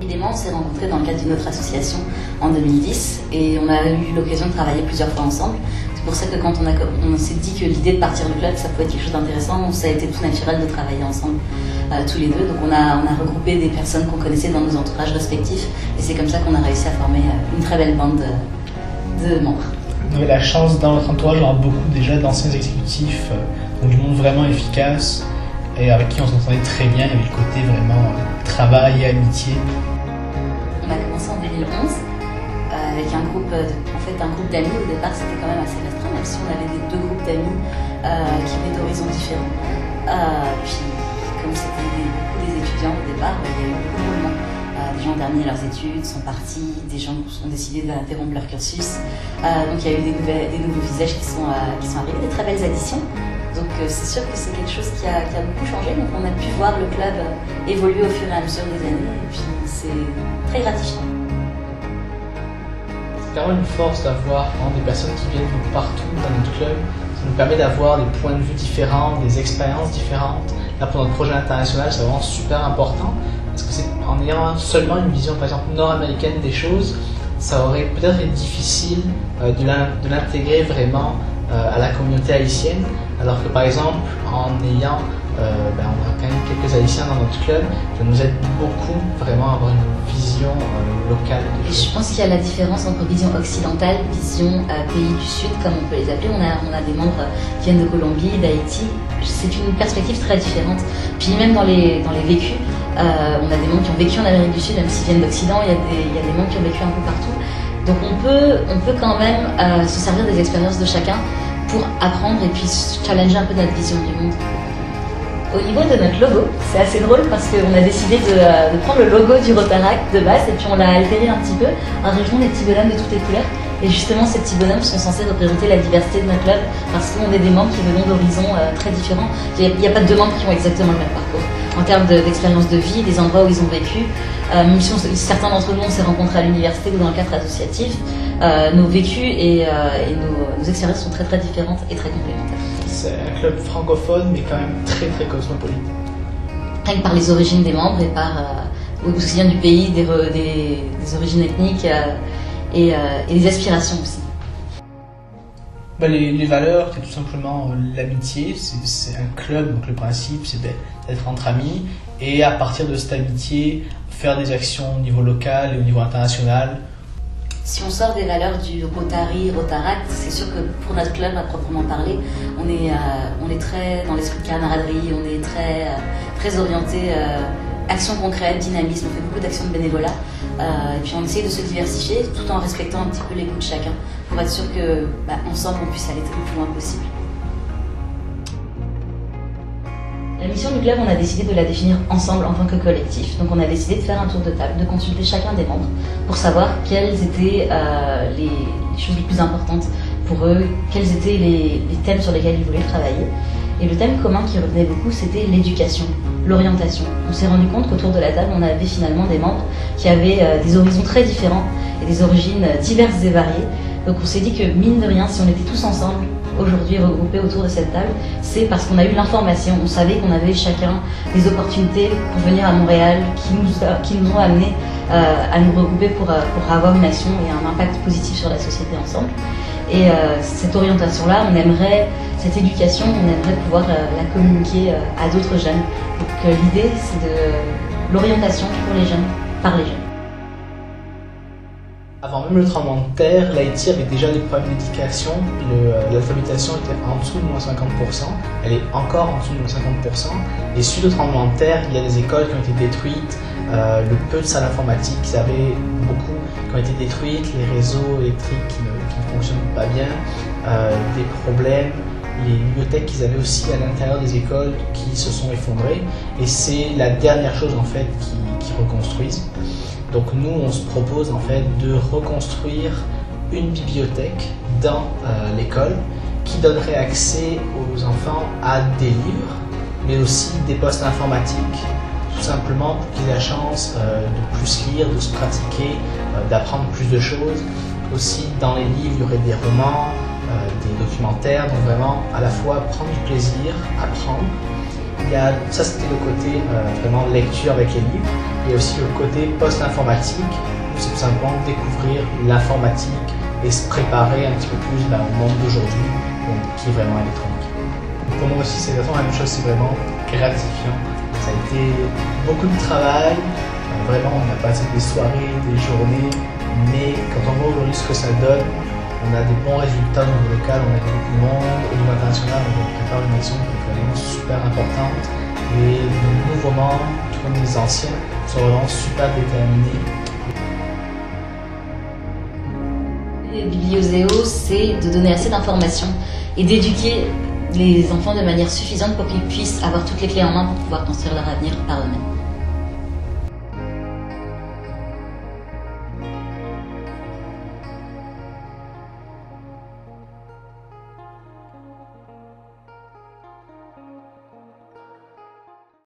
Élément, on s'est rencontrés dans le cadre d'une autre association en 2010 et on a eu l'occasion de travailler plusieurs fois ensemble. C'est pour ça que quand on s'est dit que l'idée de partir du club, ça pouvait être quelque chose d'intéressant, ça a été tout naturel de travailler ensemble tous les deux. Donc on a regroupé des personnes qu'on connaissait dans nos entourages respectifs et c'est comme ça qu'on a réussi à former une très belle bande de membres. Vous avez la chance dans votre entourage d'avoir beaucoup déjà d'anciens exécutifs, donc du monde vraiment efficace et avec qui on s'entendait très bien. Il y avait le côté vraiment travail et amitié. On a commencé en 2011 avec un groupe d'amis. Au départ, c'était quand même assez restreint, même si on avait deux groupes d'amis qui venaient d'horizons différents. Puis, comme c'était beaucoup des étudiants au départ, il y a eu beaucoup de mouvements. Des gens ont terminé leurs études, sont partis, des gens ont décidé d'interrompre leur cursus. Donc, il y a eu des nouveaux visages qui sont arrivés, des très belles additions. Donc c'est sûr que c'est quelque chose qui a beaucoup changé, donc on a pu voir le club évoluer au fur et à mesure des années, et puis c'est très gratifiant. C'est vraiment une force d'avoir des personnes qui viennent de partout dans notre club. Ça nous permet d'avoir des points de vue différents, des expériences différentes. Là pour notre projet international, c'est vraiment super important, parce que c'est en ayant seulement une vision par exemple nord-américaine des choses, ça aurait peut-être été difficile de l'intégrer vraiment à la communauté haïtienne, alors que par exemple en ayant on a quand même quelques haïtiens dans notre club, ça nous aide beaucoup vraiment à avoir une vision locale. Et je pense qu'il y a la différence entre vision occidentale, vision pays du Sud comme on peut les appeler. On a des membres qui viennent de Colombie, d'Haïti. C'est une perspective très différente. Puis même dans les vécus, on a des membres qui ont vécu en Amérique du Sud, même s'ils viennent d'Occident, il y a des membres qui ont vécu un peu partout. Donc on peut quand même se servir des expériences de chacun pour apprendre et puis challenger un peu notre vision du monde. Au niveau de notre logo, c'est assez drôle parce qu'on a décidé de prendre le logo du Rotaract de base et puis on l'a altéré un petit peu en rajoutant des petits bonhommes de toutes les couleurs. Et justement, ces petits bonhommes sont censés représenter la diversité de notre club parce qu'on est des membres qui venons d'horizons très différents. Il n'y a pas deux membres qui ont exactement le même parcours. En termes d'expérience de vie, des endroits où ils ont vécu, même si certains d'entre nous on s'est rencontrés à l'université ou dans le cadre associatif, nos vécus et nos expériences sont très très différentes et très complémentaires. C'est un club francophone mais quand même très très cosmopolite. Rien que par les origines des membres et par aussi bien du pays, des origines ethniques et des aspirations aussi. Les valeurs, c'est tout simplement l'amitié, c'est un club, donc le principe c'est d'être entre amis et à partir de cette amitié faire des actions au niveau local et au niveau international. Si on sort des valeurs du Rotaract, c'est sûr que pour notre club à proprement parler, on est très dans l'esprit de camaraderie, on est très orienté action concrète, dynamisme, on fait beaucoup d'actions de bénévolat et puis on essaie de se diversifier tout en respectant un petit peu les goûts de chacun pour être sûr que ensemble on puisse aller le plus loin possible. La mission du club, on a décidé de la définir ensemble en tant que collectif. Donc on a décidé de faire un tour de table, de consulter chacun des membres pour savoir quelles étaient les choses les plus importantes pour eux, quels étaient les thèmes sur lesquels ils voulaient travailler. Et le thème commun qui revenait beaucoup, c'était l'éducation, l'orientation. On s'est rendu compte qu'autour de la table, on avait finalement des membres qui avaient des horizons très différents et des origines diverses et variées. Donc on s'est dit que mine de rien, si on était tous ensemble, aujourd'hui regroupés autour de cette table, c'est parce qu'on a eu l'information, on savait qu'on avait chacun des opportunités pour venir à Montréal qui nous ont amenés à nous regrouper pour avoir une action et un impact positif sur la société ensemble. Et cette orientation-là, cette éducation, on aimerait pouvoir la communiquer à d'autres jeunes. Donc l'idée, c'est de l'orientation pour les jeunes, par les jeunes. Avant même le tremblement de terre, l'Haïti avait déjà des problèmes d'éducation. L'alphabétisation était en dessous de moins 50%. Elle est encore en dessous de moins 50%. Et suite au tremblement de terre, il y a des écoles qui ont été détruites. Le peu de salles informatiques, il y avait beaucoup qui ont été détruites. Les réseaux électriques qui ne fonctionnent pas bien. Des problèmes. Les bibliothèques qu'ils avaient aussi à l'intérieur des écoles qui se sont effondrées. Et c'est la dernière chose en fait qui reconstruisent. Donc nous, on se propose en fait de reconstruire une bibliothèque dans l'école qui donnerait accès aux enfants à des livres, mais aussi des postes informatiques, tout simplement pour qu'ils aient la chance de plus lire, de se pratiquer, d'apprendre plus de choses. Aussi, dans les livres, il y aurait des romans, des documentaires, donc vraiment à la fois prendre du plaisir, apprendre, Ça c'était le côté vraiment lecture avec les livres. Il y a aussi le côté post-informatique, où c'est tout simplement découvrir l'informatique et se préparer un petit peu plus au monde d'aujourd'hui, qui est vraiment électronique. Pour moi aussi, c'est exactement la même chose, c'est vraiment gratifiant. Ça a été beaucoup de travail, vraiment on a passé des soirées, des journées, mais quand on voit aujourd'hui ce que ça donne, on a des bons résultats au niveau local, on a beaucoup de monde, au niveau international, on prépare une action qui est vraiment super importante et nos nouveaux membres, tout comme les anciens, sont vraiment super déterminés. Les biblioseo, c'est de donner assez d'informations et d'éduquer les enfants de manière suffisante pour qu'ils puissent avoir toutes les clés en main pour pouvoir construire leur avenir par eux-mêmes.